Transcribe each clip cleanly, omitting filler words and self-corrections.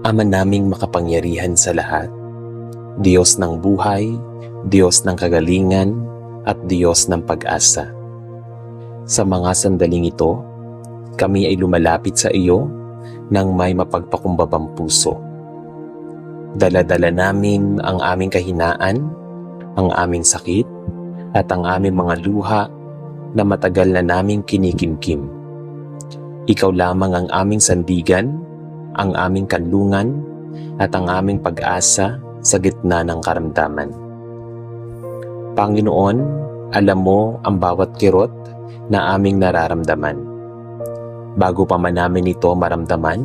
Ama naming makapangyarihan sa lahat, Diyos ng buhay, Diyos ng kagalingan, at Diyos ng pag-asa. Sa mga sandaling ito, kami ay lumalapit sa iyo ng may mapagpakumbabang puso. Dala-dala namin ang aming kahinaan, ang aming sakit, at ang aming mga luha na matagal na naming kinikimkim. Ikaw lamang ang aming sandigan, ang aming kanlungan, at ang aming pag-asa sa gitna ng karamdaman. Panginoon, alam mo ang bawat kirot na aming nararamdaman. Bago pa man namin ito maramdaman,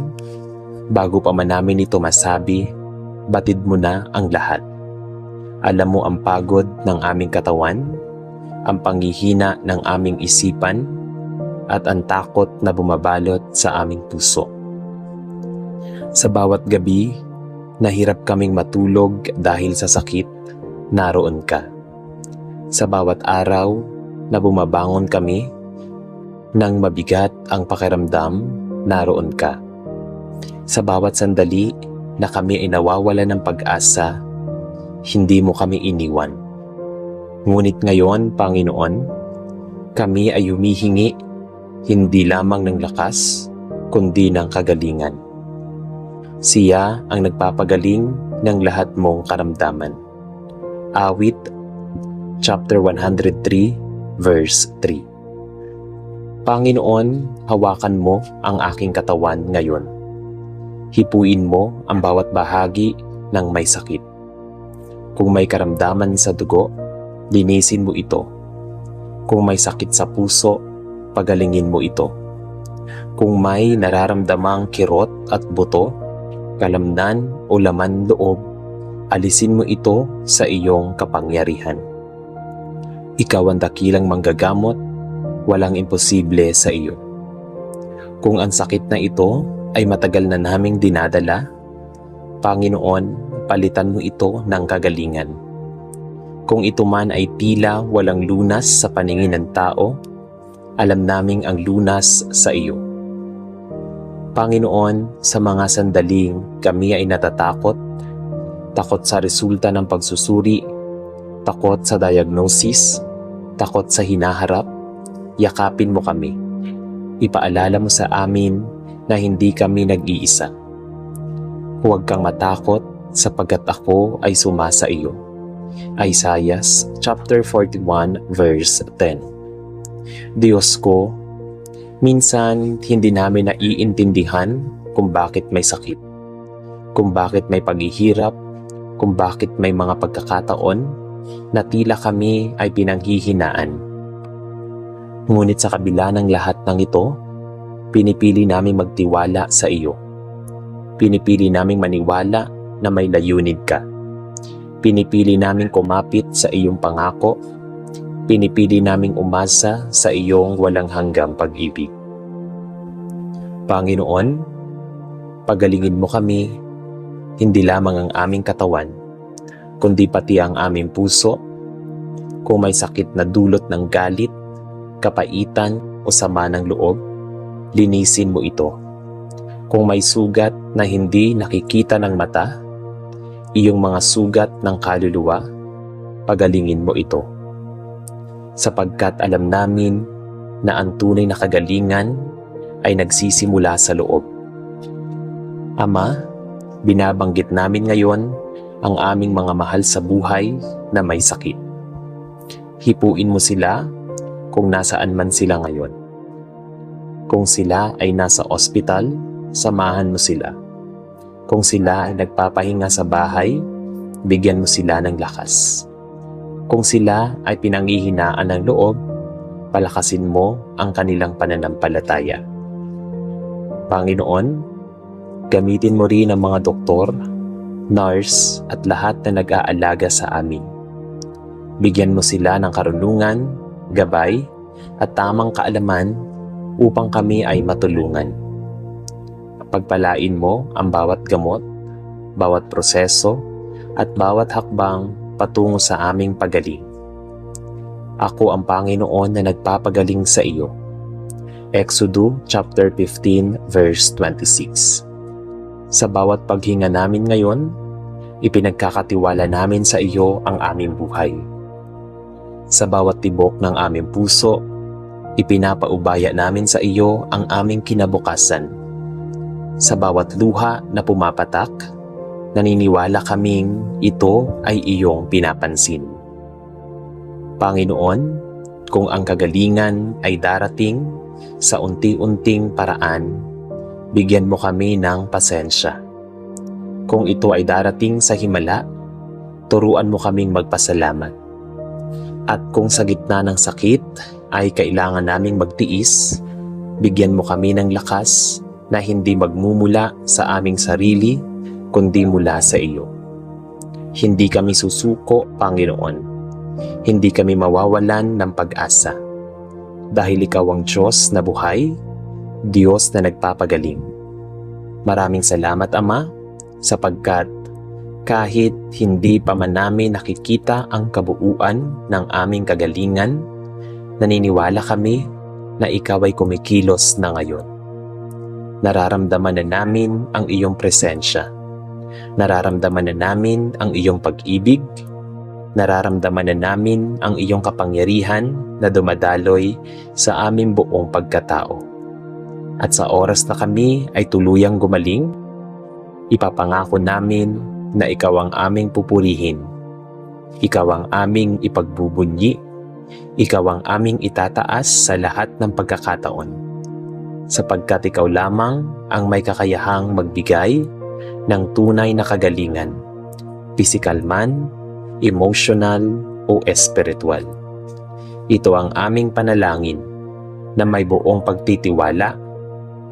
bago pa man namin ito masabi, batid mo na ang lahat. Alam mo ang pagod ng aming katawan, ang panghihina ng aming isipan, at ang takot na bumabalot sa aming puso. Sa bawat gabi, nahirap kaming matulog dahil sa sakit, naroon ka. Sa bawat araw na bumabangon kami, nang mabigat ang pakiramdam, naroon ka. Sa bawat sandali na kami ay nawawala ng pag-asa, hindi mo kami iniwan. Ngunit ngayon, Panginoon, kami ay humihingi hindi lamang ng lakas, kundi ng kagalingan. Siya ang nagpapagaling ng lahat mong karamdaman. Awit, chapter 103, verse 3. Panginoon, hawakan mo ang aking katawan ngayon. Hipuin mo ang bawat bahagi ng may sakit. Kung may karamdaman sa dugo, linisin mo ito. Kung may sakit sa puso, pagalingin mo ito. Kung may nararamdamang kirot at buto, kalamnan o laman loob, alisin mo ito sa iyong kapangyarihan. Ikaw ang dakilang manggagamot, walang imposible sa iyo. Kung ang sakit na ito ay matagal na naming dinadala, Panginoon, palitan mo ito ng kagalingan. Kung ito man ay tila walang lunas sa paningin ng tao, alam naming ang lunas sa iyo. Panginoon, sa mga sandaling kami ay natatakot, takot sa resulta ng pagsusuri, takot sa diagnosis, takot sa hinaharap, yakapin mo kami. Ipaalala mo sa amin na hindi kami nag-iisa. Huwag kang matakot sapagkat ako ay sumasa iyo. Isaiah chapter 41 verse 10. Diyos ko, minsan hindi namin naiintindihan kung bakit may sakit, kung bakit may paghihirap, kung bakit may mga pagkakataon na tila kami ay pinanghihinaan. Ngunit sa kabila ng lahat ng ito, pinipili naming magtiwala sa iyo. Pinipili naming maniwala na may layunin ka. Pinipili naming kumapit sa iyong pangako. Pinipili naming umasa sa iyong walang hanggang pag-ibig. Panginoon, pagalingin mo kami, hindi lamang ang aming katawan, kundi pati ang aming puso. Kung may sakit na dulot ng galit, kapaitan o sama ng loob, linisin mo ito. Kung may sugat na hindi nakikita ng mata, iyong mga sugat ng kaluluwa, pagalingin mo ito. Sapagkat alam namin na ang tunay na kagalingan ay nagsisimula sa loob. Ama, binabanggit namin ngayon ang aming mga mahal sa buhay na may sakit. Hipuin mo sila kung nasaan man sila ngayon. Kung sila ay nasa ospital, samahan mo sila. Kung sila ay nagpapahinga sa bahay, bigyan mo sila ng lakas. Kung sila ay pinanghihinaan ng loob, palakasin mo ang kanilang pananampalataya. Panginoon, gamitin mo rin ang mga doktor, nurse at lahat na nag-aalaga sa amin. Bigyan mo sila ng karunungan, gabay at tamang kaalaman upang kami ay matulungan. Pagpalain mo ang bawat gamot, bawat proseso at bawat hakbang patungo sa aming pagaling. Ako ang Panginoon na nagpapagaling sa iyo. Exodus chapter 15 verse 26. Sa bawat paghinga namin ngayon, ipinagkakatiwala namin sa iyo ang aming buhay. Sa bawat tibok ng aming puso, ipinapaubaya namin sa iyo ang aming kinabukasan. Sa bawat luha na pumapatak, naniniwala kaming ito ay iyong pinapansin. Panginoon, kung ang kagalingan ay darating sa unti-unting paraan, bigyan mo kami ng pasensya. Kung ito ay darating sa himala, turuan mo kaming magpasalamat. At kung sa gitna ng sakit ay kailangan naming magtiis, bigyan mo kami ng lakas na hindi magmumula sa aming sarili, kundi mula sa iyo. Hindi kami susuko, Panginoon. Hindi kami mawawalan ng pag-asa. Dahil ikaw ang Diyos na buhay, Diyos na nagpapagaling. Maraming salamat, Ama, sapagkat kahit hindi pa man namin nakikita ang kabuuan ng aming kagalingan, naniniwala kami na ikaw ay kumikilos na ngayon. Nararamdaman na namin ang iyong presensya. Nararamdaman na namin ang iyong pag-ibig. Nararamdaman na namin ang iyong kapangyarihan na dumadaloy sa aming buong pagkatao. At sa oras na kami ay tuluyang gumaling, ipapangako namin na ikaw ang aming pupurihin. Ikaw ang aming ipagbubunyi. Ikaw ang aming itataas sa lahat ng pagkakataon. Sapagkat ikaw lamang ang may kakayahang magbigay ng tunay na kagalingan, pisikal man, emotional o espiritual. Ito ang aming panalangin na may buong pagtitiwala,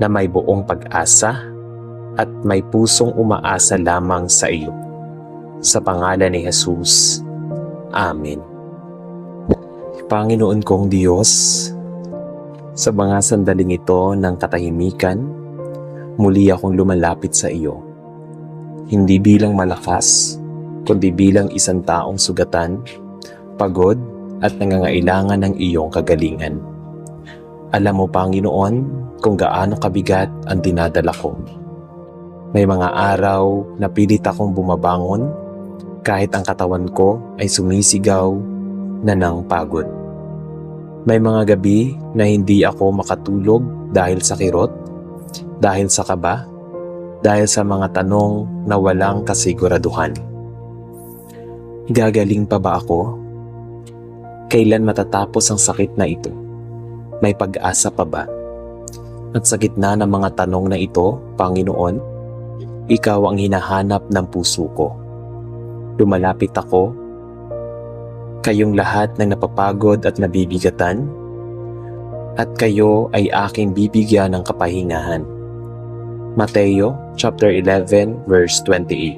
na may buong pag-asa, at may pusong umaasa lamang sa iyo. Sa pangalan ni Jesus. Amen. Panginoon kong Diyos, sa mga sandaling ito ng katahimikan, muli akong lumalapit sa iyo. Hindi bilang malakas, kundi bilang isang taong sugatan, pagod at nangangailangan ng iyong kagalingan. Alam mo, Panginoon, kung gaano kabigat ang dinadala ko. May mga araw na pilit akong bumabangon kahit ang katawan ko ay sumisigaw na ng pagod. May mga gabi na hindi ako makatulog dahil sa kirot, dahil sa kaba, dahil sa mga tanong na walang kasiguraduhan. Gagaling pa ba ako? Kailan matatapos ang sakit na ito? May pag-asa pa ba? At sa gitna ng mga tanong na ito, Panginoon, ikaw ang hinahanap ng puso ko. Lumalapit ako, kayong lahat ng napapagod at nabibigatan, at kayo ay aking bibigyan ng kapahingahan. Mateo chapter 11 verse 28.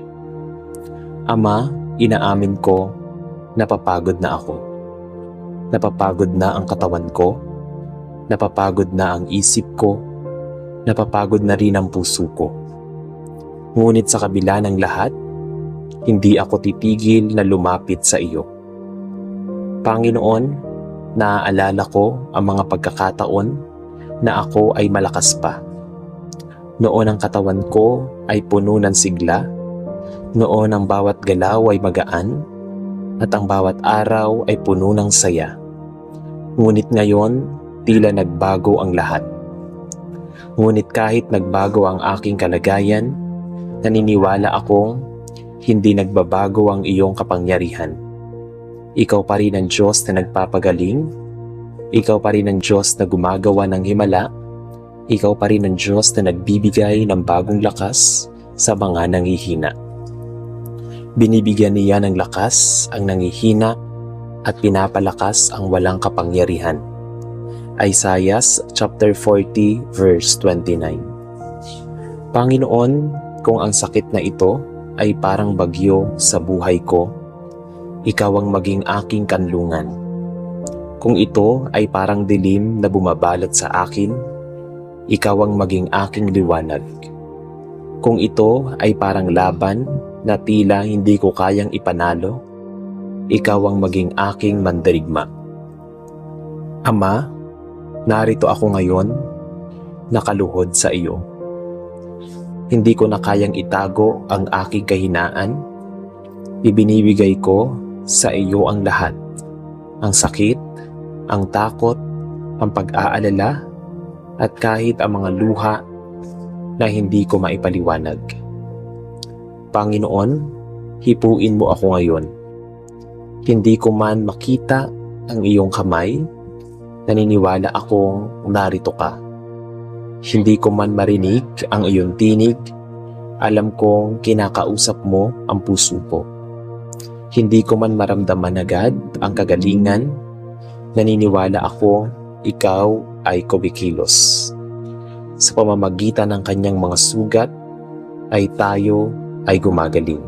Ama, inaamin ko, napapagod na ako. Napapagod na ang katawan ko, napapagod na ang isip ko, napapagod na rin ang puso ko. Ngunit sa kabila ng lahat, hindi ako titigil na lumapit sa iyo. Panginoon, naaalala ko ang mga pagkakataon na ako ay malakas pa. Noon ang katawan ko ay puno ng sigla, noon ang bawat galaw ay magaan, at ang bawat araw ay puno ng saya. Ngunit ngayon, tila nagbago ang lahat. Ngunit kahit nagbago ang aking kalagayan, naniniwala akong hindi nagbabago ang iyong kapangyarihan. Ikaw pa rin ang Diyos na nagpapagaling. Ikaw pa rin ang Diyos na gumagawa ng himala. Ikaw pa rin ang Diyos na nagbibigay ng bagong lakas sa mga nanghihina. Binibigyan niya ng lakas ang nanghihina at pinapalakas ang walang kapangyarihan. Isaiah chapter 40 verse 29. Panginoon, kung ang sakit na ito ay parang bagyo sa buhay ko, ikaw ang maging aking kanlungan. Kung ito ay parang dilim na bumabalot sa akin, ikaw ang maging aking liwanag. Kung ito ay parang laban na tila hindi ko kayang ipanalo, ikaw ang maging aking mandirigma. Ama, narito ako ngayon, nakaluhod sa iyo. Hindi ko na kayang itago ang aking kahinaan. Ibinibigay ko sa iyo ang lahat. Ang sakit, ang takot, ang pag-aalala, at kahit ang mga luha na hindi ko maipaliwanag. Panginoon, hipuin mo ako ngayon. Hindi ko man makita ang iyong kamay, naniniwala akong narito ka. Hindi ko man marinig ang iyong tinig, alam kong kinakausap mo ang puso ko. Hindi ko man maramdaman agad ang kagalingan, naniniwala akong ikaw ay kumikilos. Sa pamamagitan ng kanyang mga sugat, ay tayo ay gumagaling.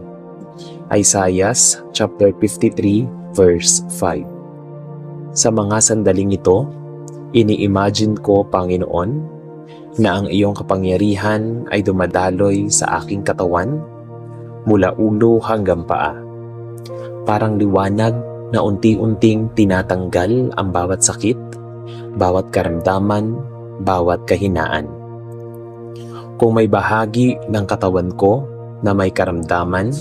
Isaiah chapter 53 verse 5. Sa mga sandaling ito, ini-imagine ko, Panginoon, na ang iyong kapangyarihan ay dumadaloy sa aking katawan mula ulo hanggang paa. Parang liwanag na unti-unting tinatanggal ang bawat sakit, bawat karamdaman, bawat kahinaan. Kung may bahagi ng katawan ko na may karamdaman,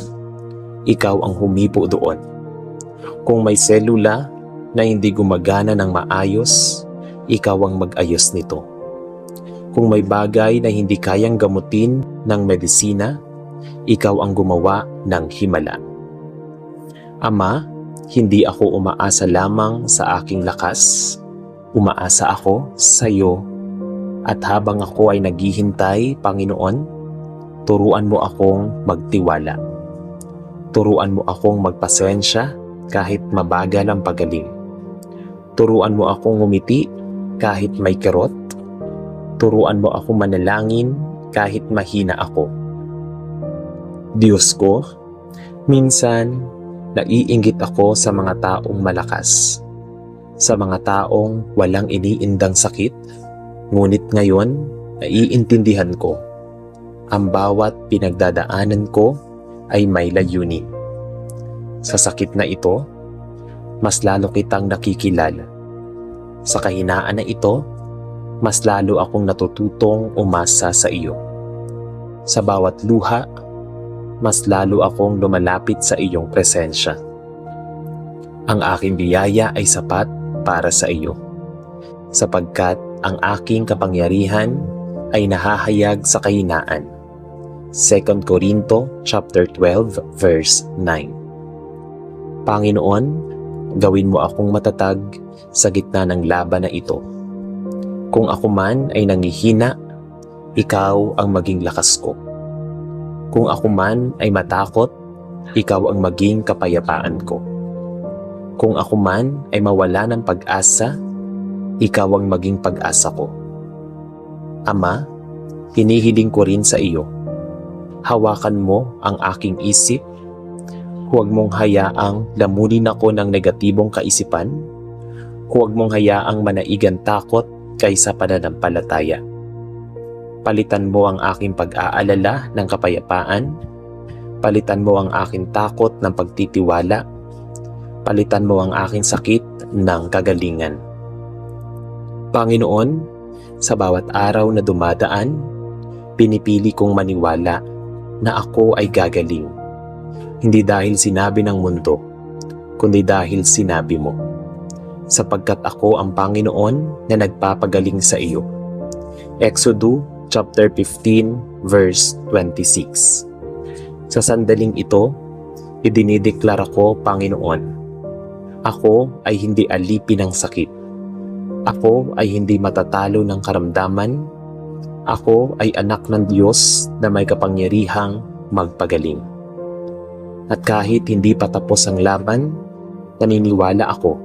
ikaw ang humipo doon. Kung may selula na hindi gumagana ng maayos, ikaw ang mag-ayos nito. Kung may bagay na hindi kayang gamutin ng medisina, ikaw ang gumawa ng himala. Ama, hindi ako umaasa lamang sa aking lakas. Umaasa ako sa iyo. At habang ako ay naghihintay, Panginoon, turuan mo akong magtiwala. Turuan mo akong magpasensya kahit mabagal ang pagaling. Turuan mo akong ngumiti kahit may kirot. Turuan mo akong manalangin kahit mahina ako. Diyos ko, minsan naiinggit ako sa mga taong malakas, sa mga taong walang iniindang sakit, ngunit ngayon naiintindihan ko, ang bawat pinagdadaanan ko ay may layunin. Sa sakit na ito, mas lalo kitang nakikilala. Sa kahinaan na ito, mas lalo akong natututong umasa sa iyo. Sa bawat luha, mas lalo akong lumalapit sa iyong presensya. Ang aking biyaya ay sapat para sa iyo, sapagkat ang aking kapangyarihan ay nahahayag sa kahinaan. 2 Corinto chapter 12 verse 9. Panginoon, gawin mo akong matatag sa gitna ng laban na ito. Kung ako man ay nangihina, ikaw ang maging lakas ko. Kung ako man ay matakot, ikaw ang maging kapayapaan ko. Kung ako man ay mawala ng pag-asa, ikaw ang maging pag-asa ko. Ama, hinihiling ko rin sa iyo. Hawakan mo ang aking isip. Huwag mong hayaang lamunin ako ng negatibong kaisipan. Huwag mong hayaang manaigan takot kaysa pananampalataya. Palitan mo ang aking pag-aalala ng kapayapaan. Palitan mo ang aking takot ng pagtitiwala. Palitan mo ang aking sakit ng kagalingan. Panginoon, sa bawat araw na dumadaan, pinipili kong maniwala na ako ay gagaling. Hindi dahil sinabi ng mundo, kundi dahil sinabi mo. Sapagkat ako ang Panginoon na nagpapagaling sa iyo. Exodus chapter 15 verse 26. Sa sandaling ito, idinideklara ko, Panginoon, ako ay hindi alipin ng sakit. Ako ay hindi matatalo ng karamdaman. Ako ay anak ng Diyos na may kapangyarihang magpagaling. At kahit hindi pa tapos ang laban, naniniwala ako,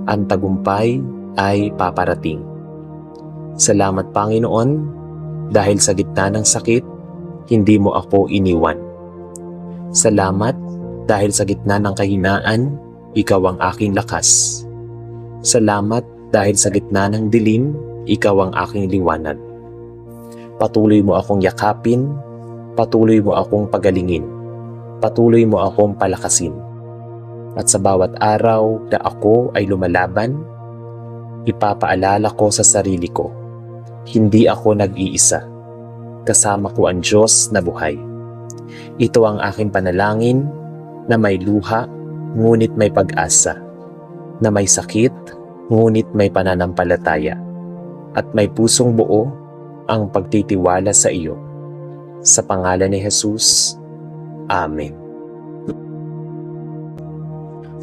ang tagumpay ay paparating. Salamat, Panginoon, dahil sa gitna ng sakit, hindi mo ako iniwan. Salamat dahil sa gitna ng kahinaan, ikaw ang aking lakas. Salamat dahil sa gitna ng dilim, ikaw ang aking liwanag. Patuloy mo akong yakapin, patuloy mo akong pagalingin, patuloy mo akong palakasin. At sa bawat araw na ako ay lumalaban, ipapaalala ko sa sarili ko, hindi ako nag-iisa. kasama ko ang Diyos na buhay. Ito ang aking panalangin na may luha ngunit may pag-asa, na may sakit ngunit may pananampalataya, at may pusong buo ang pagtitiwala sa iyo. Sa pangalan ni Jesus, Amen.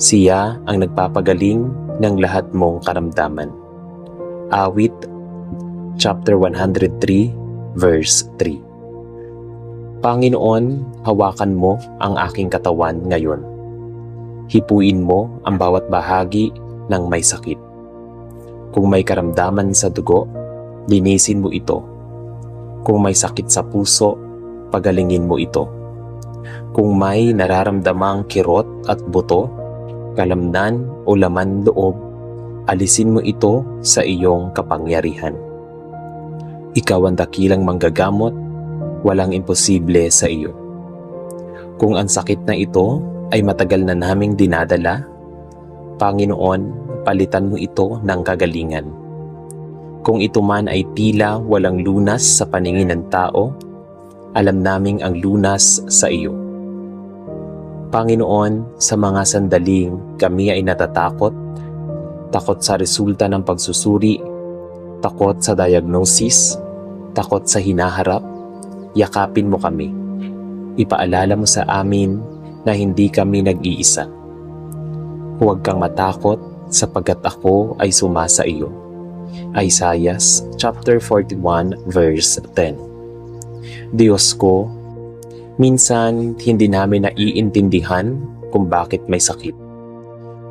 Siya ang nagpapagaling ng lahat mong karamdaman. Awit, chapter 103, verse 3. Panginoon, hawakan mo ang aking katawan ngayon. Hipuin mo ang bawat bahagi ng may sakit. Kung may karamdaman sa dugo, linisin mo ito. Kung may sakit sa puso, pagalingin mo ito. Kung may nararamdamang kirot at buto, kalamnan o laman loob, alisin mo ito sa iyong kapangyarihan. Ikaw ang dakilang manggagamot, walang imposible sa iyo. Kung ang sakit na ito ay matagal na naming dinadala, Panginoon, palitan mo ito ng kagalingan. Kung ito man ay tila walang lunas sa paningin ng tao, alam naming ang lunas sa iyo. Panginoon, sa mga sandaling kami ay natatakot, takot sa resulta ng pagsusuri, takot sa diagnosis, takot sa hinaharap, yakapin mo kami. Ipaalala mo sa amin na hindi kami nag-iisa. Huwag kang matakot sapagkat ako ay sumasa iyo. Isaiah chapter 41 verse 10. Diyos ko, minsan hindi namin naiintindihan kung bakit may sakit,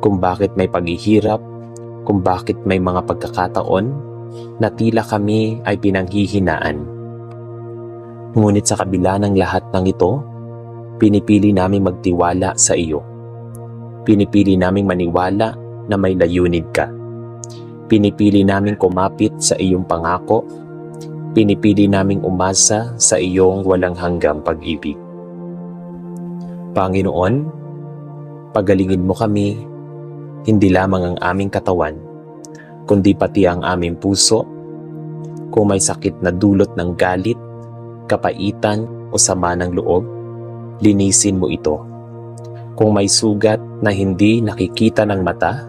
kung bakit may paghihirap, kung bakit may mga pagkakataon na tila kami ay pinanghihinaan. Ngunit sa kabila ng lahat ng ito, pinipili naming magtiwala sa iyo. Pinipili naming maniwala na may layunin ka. Pinipili naming kumapit sa iyong pangako. Pinipili naming umasa sa iyong walang hanggang pag-ibig. Panginoon, pagalingin mo kami, hindi lamang ang aming katawan, kundi pati ang aming puso. Kung may sakit na dulot ng galit, kapaitan o sama ng loob, linisin mo ito. Kung may sugat na hindi nakikita ng mata,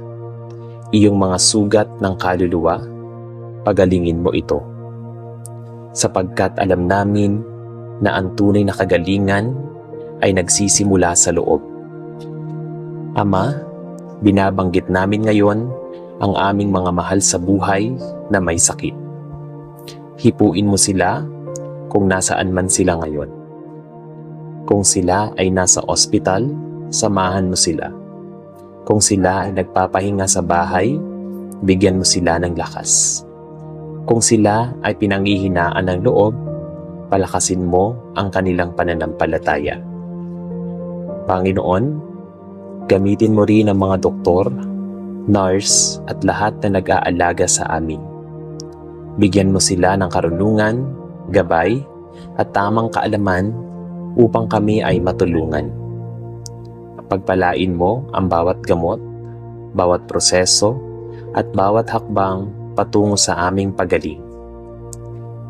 iyong mga sugat ng kaluluwa, pagalingin mo ito. Sapagkat alam namin na ang tunay na kagalingan ay nagsisimula sa loob. Ama, binabanggit namin ngayon ang aming mga mahal sa buhay na may sakit. Hipuin mo sila kung nasaan man sila ngayon. Kung sila ay nasa ospital, samahan mo sila. Kung sila ay nagpapahinga sa bahay, bigyan mo sila ng lakas. Kung sila ay pinanghihinaan ng loob, palakasin mo ang kanilang pananampalataya. Panginoon, gamitin mo rin ang mga doktor, nurse at lahat na nag-aalaga sa amin. Bigyan mo sila ng karunungan, gabay at tamang kaalaman upang kami ay matulungan. Pagpalain mo ang bawat gamot, bawat proseso at bawat hakbang patungo sa aming pagaling.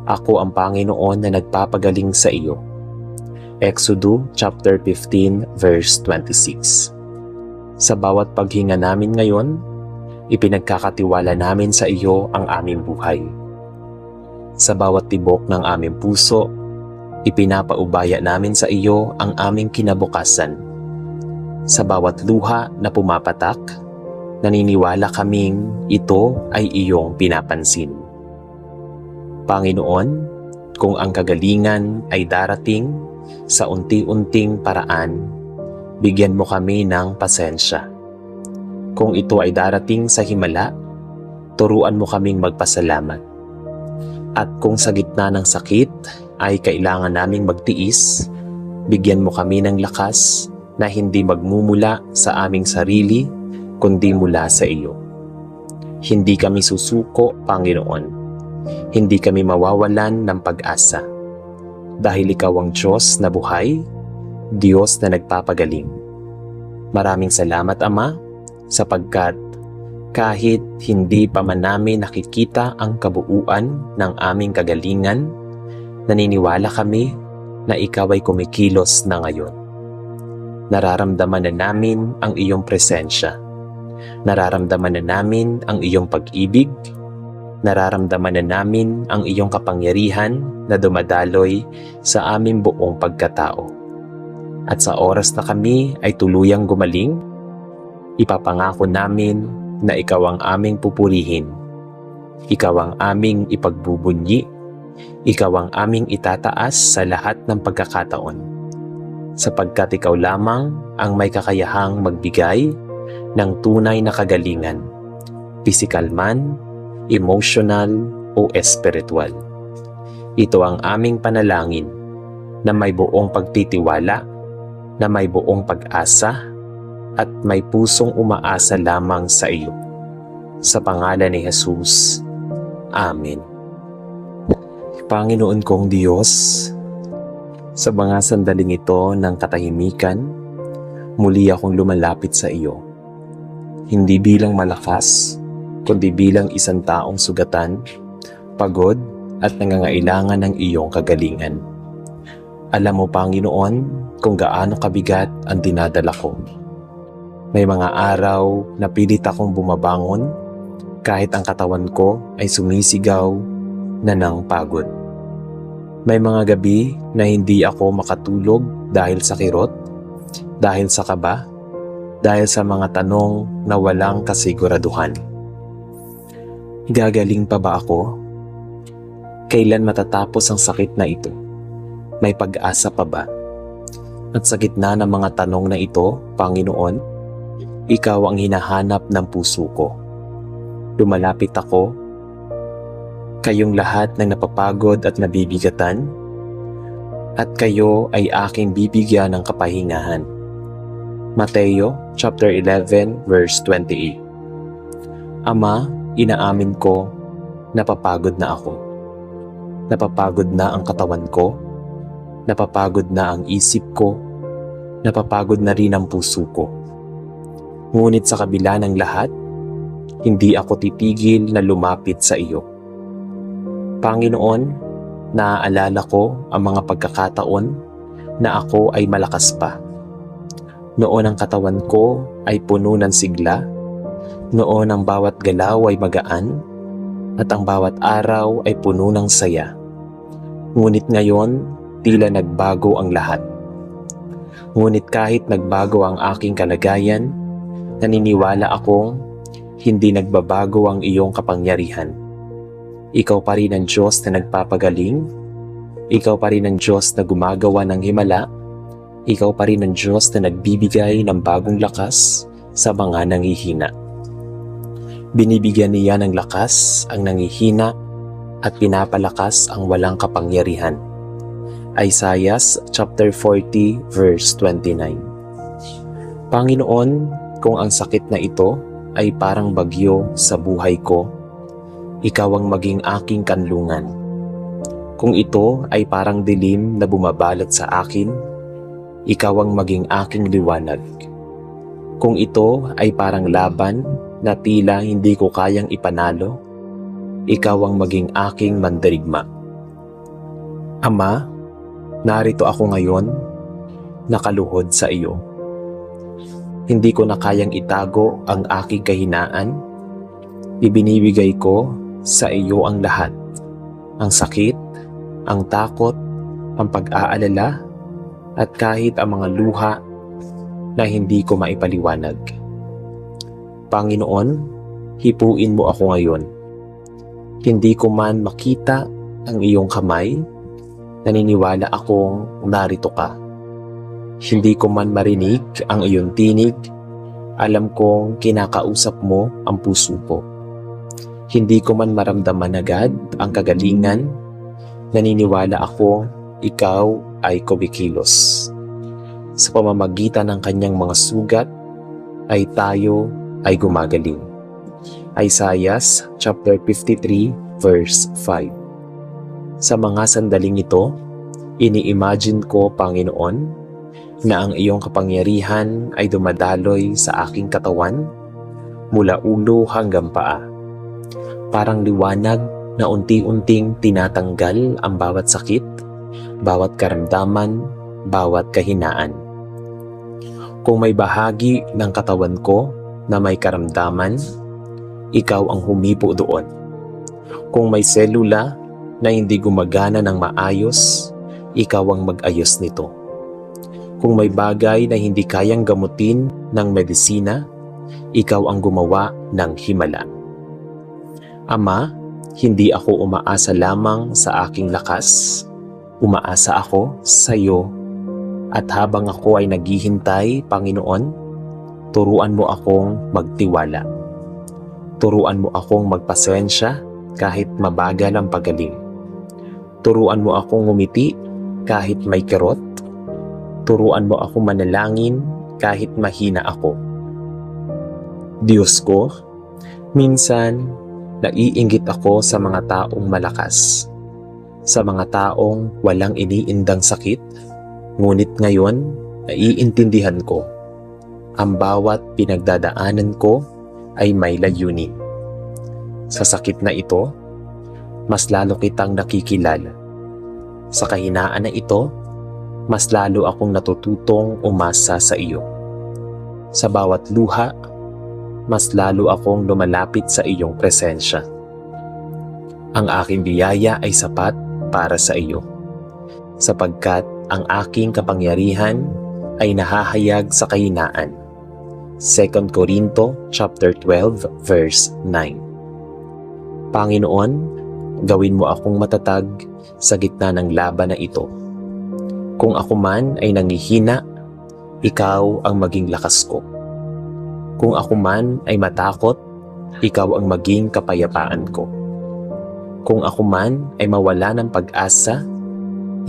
Ako ang Panginoon na nagpapagaling sa iyo. Exodus chapter 15 verse 26. Sa bawat paghinga namin ngayon, ipinagkakatiwala namin sa iyo ang aming buhay. Sa bawat tibok ng aming puso, ipinapaubaya namin sa iyo ang aming kinabukasan. Sa bawat luha na pumapatak, naniniwala kaming ito ay iyong pinapansin. Panginoon, kung ang kagalingan ay darating sa unti-unting paraan, bigyan mo kami ng pasensya. Kung ito ay darating sa himala, turuan mo kaming magpasalamat. At kung sa gitna ng sakit ay kailangan naming magtiis, bigyan mo kami ng lakas na hindi magmumula sa aming sarili, kundi mula sa iyo. Hindi kami susuko, Panginoon. Hindi kami mawawalan ng pag-asa. Dahil ikaw ang Diyos na buhay, Diyos na nagpapagaling. Maraming salamat, Ama, sapagkat kahit hindi pa man namin nakikita ang kabuuan ng aming kagalingan, Naniniwala kami na ikaw ay kumikilos na ngayon. Nararamdaman na namin ang iyong presensya. Nararamdaman na namin ang iyong pag-ibig. Nararamdaman na namin ang iyong kapangyarihan na dumadaloy sa aming buong pagkatao. At sa oras na kami ay tuluyang gumaling, ipapangako namin na ikaw ang aming pupurihin. Ikaw ang aming ipagbubunyi. Ikaw ang aming itataas sa lahat ng pagkakataon. Sapagkat ikaw lamang ang may kakayahang magbigay ng tunay na kagalingan, pisikal man, emotional o espiritual. Ito ang aming panalangin na may buong pagtitiwala, na may buong pag-asa at may pusong umaasa lamang sa iyo. Sa pangalan ni Jesus. Amen. Panginoon kong Diyos, sa mga sandaling ito ng katahimikan, muli akong lumalapit sa iyo. Hindi bilang malakas, kundi bilang isang taong sugatan, pagod at nangangailangan ng iyong kagalingan. Alam mo, Panginoon, kung gaano kabigat ang dinadala ko. May mga araw na pilit akong bumabangon kahit ang katawan ko ay sumisigaw na ng pagod. May mga gabi na hindi ako makatulog dahil sa kirot, dahil sa kaba, dahil sa mga tanong na walang kasiguraduhan. Gagaling pa ba ako? Kailan matatapos ang sakit na ito? May pag-asa pa ba? At sa gitna ng mga tanong na ito, Panginoon, ikaw ang hinahanap ng puso ko. Lumalapit ako, kayong lahat ng napapagod at nabibigatan, at kayo ay aking bibigyan ng kapahingahan. Mateo chapter 11 verse 28. Ama, inaamin ko, napapagod na ako. Napapagod na ang katawan ko, napapagod na ang isip ko, napapagod na rin ang puso ko. Ngunit sa kabila ng lahat, hindi ako titigil na lumapit sa iyo. Panginoon, naaalala ko ang mga pagkakataon na ako ay malakas pa. Noon ang katawan ko ay puno ng sigla, noon ang bawat galaw ay magaan, at ang bawat araw ay puno ng saya. Ngunit ngayon, tila nagbago ang lahat. Ngunit kahit nagbago ang aking kalagayan, naniniwala akong hindi nagbabago ang iyong kapangyarihan. Ikaw pa rin ang Diyos na nagpapagaling. Ikaw pa rin ang Diyos na gumagawa ng himala. Ikaw pa rin ang Diyos na nagbibigay ng bagong lakas sa mga nanghihina. Binibigyan niya ng lakas ang nanghihina at pinapalakas ang walang kapangyarihan. Isaiah chapter 40 verse 29. Panginoon, kung ang sakit na ito ay parang bagyo sa buhay ko, ikaw ang maging aking kanlungan. Kung ito ay parang dilim na bumabalot sa akin, ikaw ang maging aking liwanag. Kung ito ay parang laban na tila hindi ko kayang ipanalo, ikaw ang maging aking mandirigma. Ama, narito ako ngayon, nakaluhod sa iyo. Hindi ko na kayang itago ang aking kahinaan. Ibinibigay ko sa iyo ang lahat. Ang sakit, ang takot, ang pag-aalala, at kahit ang mga luha na hindi ko maipaliwanag. Panginoon, hipuin mo ako ngayon. Hindi ko man makita ang iyong kamay, naniniwala akong narito ka. Hindi ko man marinig ang iyong tinig, alam kong kinakausap mo ang puso ko. Hindi ko man maramdaman agad ang kagalingan, naniniwala ako ikaw ay kumikilos. Sa pamamagitan ng kanyang mga sugat, ay tayo ay gumagaling. Isaiah chapter 53 verse 5. Sa mga sandaling ito, ini-imagine ko, Panginoon, na ang iyong kapangyarihan ay dumadaloy sa aking katawan mula ulo hanggang paa. Parang liwanag na unti-unting tinatanggal ang bawat sakit, bawat karamdaman, bawat kahinaan. Kung may bahagi ng katawan ko na may karamdaman, ikaw ang humipo doon. Kung may selula na hindi gumagana ng maayos, ikaw ang mag-ayos nito. Kung may bagay na hindi kayang gamutin ng medisina, ikaw ang gumawa ng himala. Ama, hindi ako umaasa lamang sa aking lakas. Umaasa ako sa iyo. At habang ako ay naghihintay, Panginoon, turuan mo akong magtiwala. Turuan mo akong magpasensya kahit mabagal ang pagaling. Turuan mo akong ngumiti kahit may kirot. Turuan mo akong manalangin kahit mahina ako. Diyos ko, minsan naiinggit ako sa mga taong malakas, sa mga taong walang iniindang sakit. Ngunit ngayon, naiintindihan ko, ang bawat pinagdadaanan ko ay may layunin. Sa sakit na ito, mas lalo kitang nakikilala. Sa kahinaan na ito, mas lalo akong natututong umasa sa iyo. Sa bawat luha, mas lalo akong lumalapit sa iyong presensya. Ang aking biyaya ay sapat para sa iyo, sapagkat ang aking kapangyarihan ay nahahayag sa kahinaan. 2 Corinto chapter 12 verse 9. Panginoon, gawin mo akong matatag sa gitna ng laban na ito. Kung ako man ay nangihina, ikaw ang maging lakas ko. Kung ako man ay matakot, ikaw ang maging kapayapaan ko. Kung ako man ay mawala ng pag-asa,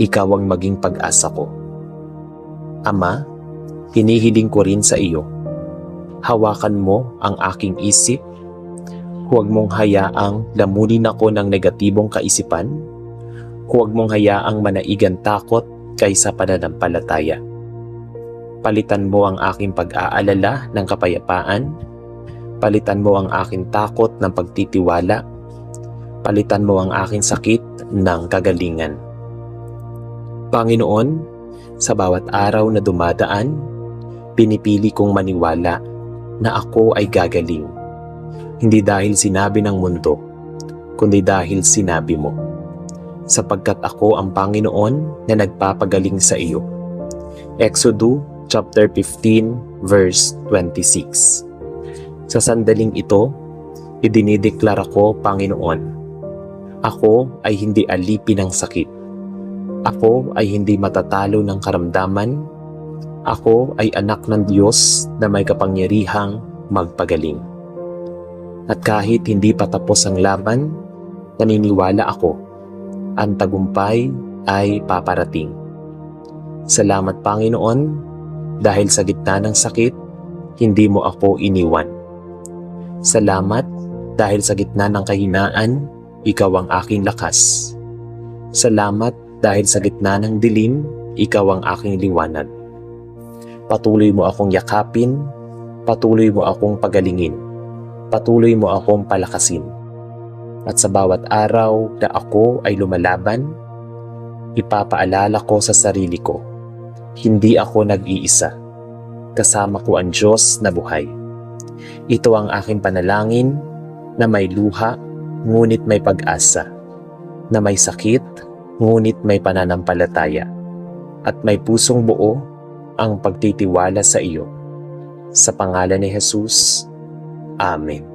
ikaw ang maging pag-asa ko. Ama, hinihiling ko rin sa iyo. Hawakan mo ang aking isip. Huwag mong hayaang lamunin ako ng negatibong kaisipan. Huwag mong hayaang manaigan takot kaysa pananampalataya. Palitan mo ang aking pag-aalala ng kapayapaan. Palitan mo ang aking takot ng pagtitiwala. Palitan mo ang aking sakit ng kagalingan. Panginoon, sa bawat araw na dumadaan, pinipili kong maniwala na ako ay gagaling. Hindi dahil sinabi ng mundo, kundi dahil sinabi mo. Sapagkat ako ang Panginoon na nagpapagaling sa iyo. Exodus chapter 15 verse 26. Sa sandaling ito, idinideklara ko, Panginoon, ako ay hindi alipin ng sakit. Ako ay hindi matatalo ng karamdaman. Ako ay anak ng Diyos na may kapangyarihang magpagaling. At kahit hindi pa tapos ang laban, naniniwala ako, ang tagumpay ay paparating. Salamat, Panginoon, dahil sa gitna ng sakit, hindi mo ako iniwan. Salamat dahil sa gitna ng kahinaan, ikaw ang aking lakas. Salamat dahil sa gitna ng dilim, ikaw ang aking liwanag. Patuloy mo akong yakapin, patuloy mo akong pagalingin, patuloy mo akong palakasin. At sa bawat araw na ako ay lumalaban, ipapaalala ko sa sarili ko, hindi ako nag-iisa. Kasama ko ang Diyos na buhay. Ito ang aking panalangin na may luha, ngunit may pag-asa, na may sakit, ngunit may pananampalataya, at may pusong buo ang pagtitiwala sa iyo. Sa pangalan ni Jesus, Amen.